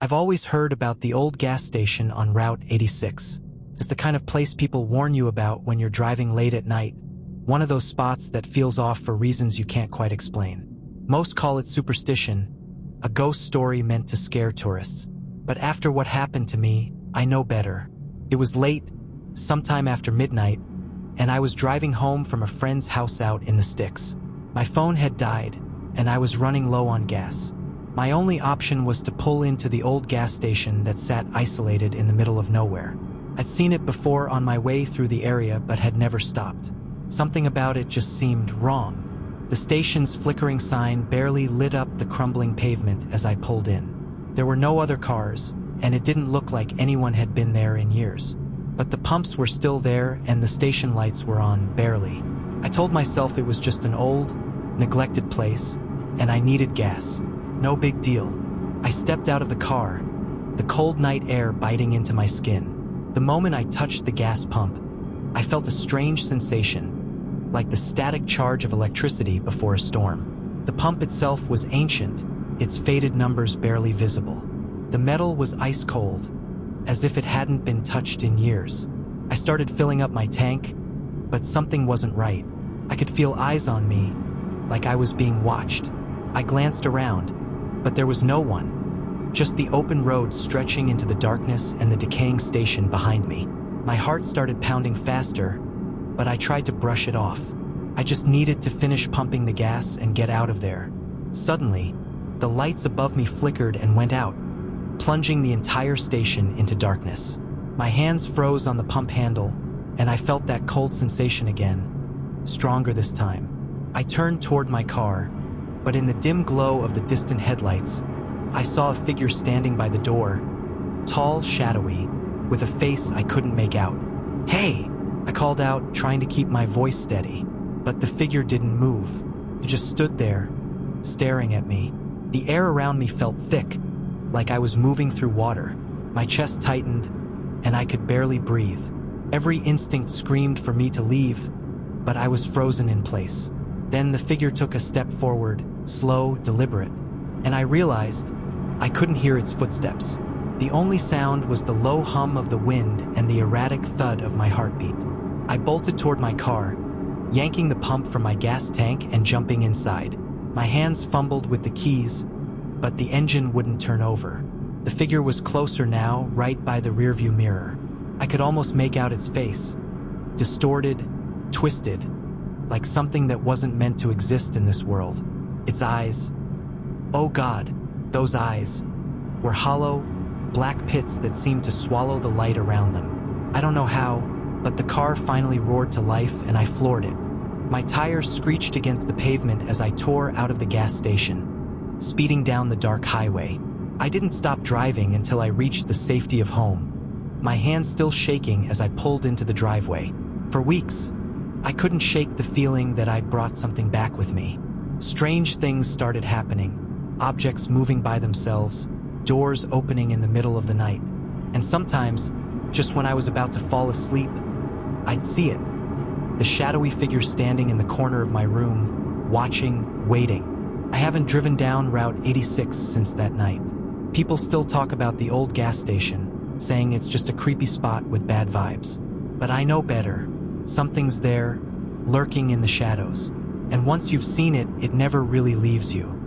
I've always heard about the old gas station on Route 86. It's the kind of place people warn you about when you're driving late at night, one of those spots that feels off for reasons you can't quite explain. Most call it superstition, a ghost story meant to scare tourists. But after what happened to me, I know better. It was late, sometime after midnight, and I was driving home from a friend's house out in the sticks. My phone had died, and I was running low on gas. My only option was to pull into the old gas station that sat isolated in the middle of nowhere. I'd seen it before on my way through the area but had never stopped. Something about it just seemed wrong. The station's flickering sign barely lit up the crumbling pavement as I pulled in. There were no other cars, and it didn't look like anyone had been there in years. But the pumps were still there and the station lights were on, barely. I told myself it was just an old, neglected place, and I needed gas. No big deal. I stepped out of the car, the cold night air biting into my skin. The moment I touched the gas pump, I felt a strange sensation, like the static charge of electricity before a storm. The pump itself was ancient, its faded numbers barely visible. The metal was ice cold, as if it hadn't been touched in years. I started filling up my tank, but something wasn't right. I could feel eyes on me, like I was being watched. I glanced around, but there was no one. Just the open road stretching into the darkness and the decaying station behind me. My heart started pounding faster, but I tried to brush it off. I just needed to finish pumping the gas and get out of there. Suddenly, the lights above me flickered and went out, plunging the entire station into darkness. My hands froze on the pump handle, and I felt that cold sensation again, stronger this time. I turned toward my car, but in the dim glow of the distant headlights, I saw a figure standing by the door, tall, shadowy, with a face I couldn't make out. "Hey!" I called out, trying to keep my voice steady, but the figure didn't move. It just stood there, staring at me. The air around me felt thick, like I was moving through water. My chest tightened, and I could barely breathe. Every instinct screamed for me to leave, but I was frozen in place. Then the figure took a step forward, slow, deliberate, and I realized I couldn't hear its footsteps. The only sound was the low hum of the wind and the erratic thud of my heartbeat. I bolted toward my car, yanking the pump from my gas tank and jumping inside. My hands fumbled with the keys, but the engine wouldn't turn over. The figure was closer now, right by the rearview mirror. I could almost make out its face, distorted, twisted, like something that wasn't meant to exist in this world. Its eyes, oh God, those eyes, were hollow, black pits that seemed to swallow the light around them. I don't know how, but the car finally roared to life and I floored it. My tires screeched against the pavement as I tore out of the gas station, speeding down the dark highway. I didn't stop driving until I reached the safety of home, my hands still shaking as I pulled into the driveway. For weeks, I couldn't shake the feeling that I'd brought something back with me. Strange things started happening, objects moving by themselves, doors opening in the middle of the night. And sometimes, just when I was about to fall asleep, I'd see it. The shadowy figure standing in the corner of my room, watching, waiting. I haven't driven down Route 86 since that night. People still talk about the old gas station, saying it's just a creepy spot with bad vibes. But I know better. Something's there, lurking in the shadows. And once you've seen it, it never really leaves you.